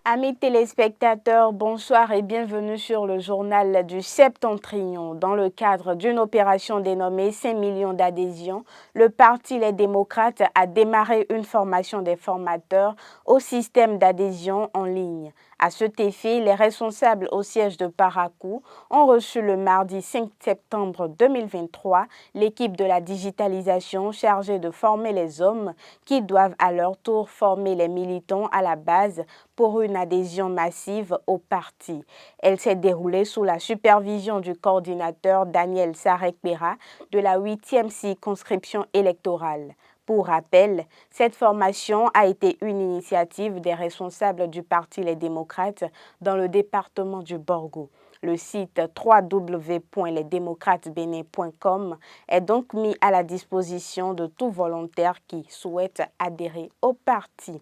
Amis téléspectateurs, bonsoir et bienvenue sur le journal du Septentrion. Dans le cadre d'une opération dénommée 5 millions d'adhésions, le Parti Les Démocrates a démarré une formation des formateurs au système d'adhésion en ligne. À cet effet, les responsables au siège de Parakou ont reçu le mardi 5 septembre 2023 l'équipe de la digitalisation chargée de former les hommes qui doivent à leur tour former les militants à la base pour une adhésion massive au parti. Elle s'est déroulée sous la supervision du coordinateur Daniel Sarek-Pera de la 8e circonscription électorale. Pour rappel, cette formation a été une initiative des responsables du Parti Les Démocrates dans le département du Borgo. Le site www.lesdémocratesbenin.com est donc mis à la disposition de tout volontaire qui souhaite adhérer au parti.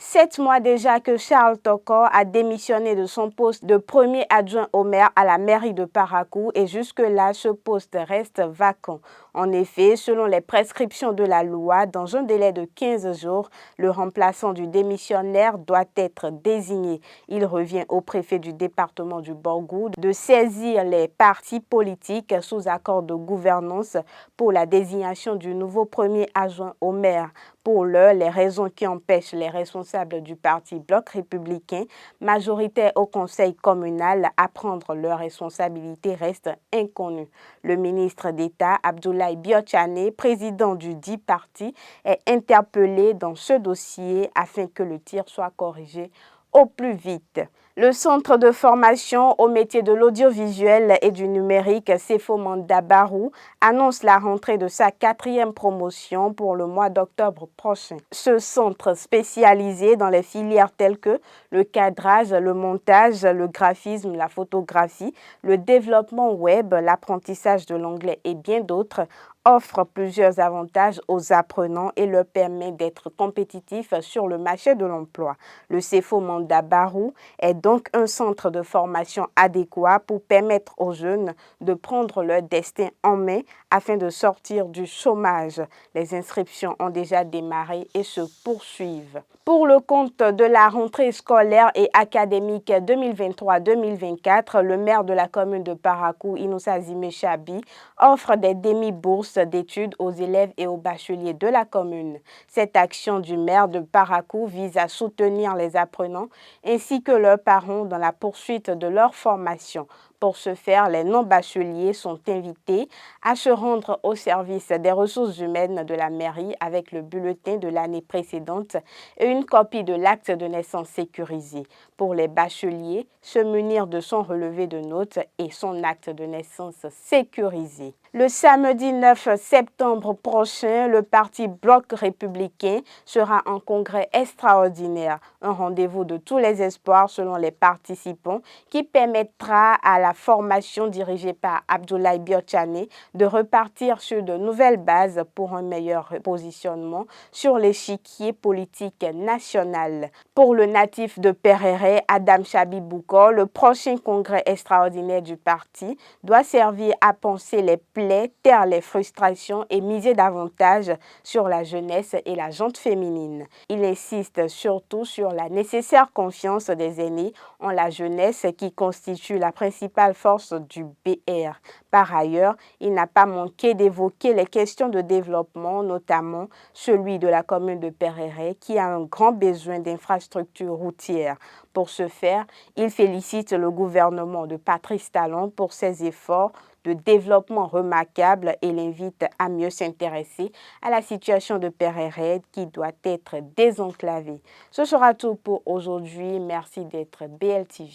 7 mois déjà que Charles Tokor a démissionné de son poste de premier adjoint au maire à la mairie de Parakou et jusque-là, ce poste reste vacant. En effet, selon les prescriptions de la loi, dans un délai de 15 jours, le remplaçant du démissionnaire doit être désigné. Il revient au préfet du département du Borgou de saisir les partis politiques sous accord de gouvernance pour la désignation du nouveau premier adjoint au maire. Pour l'heure, les raisons qui empêchent les responsables du parti Bloc républicain, majoritaire au conseil communal, à prendre leurs responsabilités restent inconnues. Le ministre d'État, Abdoulaye Biotchane, président du dit parti, est interpellé dans ce dossier afin que le tir soit corrigé au plus vite. Le centre de formation au métier de l'audiovisuel et du numérique Sefo Manda Barou annonce la rentrée de sa 4e promotion pour le mois d'octobre prochain. Ce centre spécialisé dans les filières telles que le cadrage, le montage, le graphisme, la photographie, le développement web, l'apprentissage de l'anglais et bien d'autres offre plusieurs avantages aux apprenants et leur permet d'être compétitifs sur le marché de l'emploi. Le Sefo Manda Barou est donc un centre de formation adéquat pour permettre aux jeunes de prendre leur destin en main afin de sortir du chômage. Les inscriptions ont déjà démarré et se poursuivent. Pour le compte de la rentrée scolaire et académique 2023-2024, le maire de la commune de Parakou, Inoussa Zime Chabi, offre des demi-bourses d'études aux élèves et aux bacheliers de la commune. Cette action du maire de Parakou vise à soutenir les apprenants ainsi que leurs parents dans la poursuite de leur formation. Pour ce faire, les non-bacheliers sont invités à se rendre au service des ressources humaines de la mairie avec le bulletin de l'année précédente et une copie de l'acte de naissance sécurisé. Pour les bacheliers, se munir de son relevé de notes et son acte de naissance sécurisé. Le samedi 9 septembre prochain, le parti Bloc républicain sera en congrès extraordinaire, un rendez-vous de tous les espoirs selon les participants qui permettra à la formation dirigée par Abdoulaye Biotchane de repartir sur de nouvelles bases pour un meilleur positionnement sur l'échiquier politique national. Pour le natif de Perere, Adam Chabi Boukor, le prochain congrès extraordinaire du parti doit servir à penser les plaies, taire les frustrations et miser davantage sur la jeunesse et la gente féminine. Il insiste surtout sur la nécessaire confiance des aînés en la jeunesse qui constitue la principale force du BR. Par ailleurs, il n'a pas manqué d'évoquer les questions de développement, notamment celui de la commune de Perere qui a un grand besoin d'infrastructures routières. Pour ce faire, il félicite le gouvernement de Patrice Talon pour ses efforts de développement remarquables et l'invite à mieux s'intéresser à la situation de Perere qui doit être désenclavée. Ce sera tout pour aujourd'hui. Merci d'être BLTV.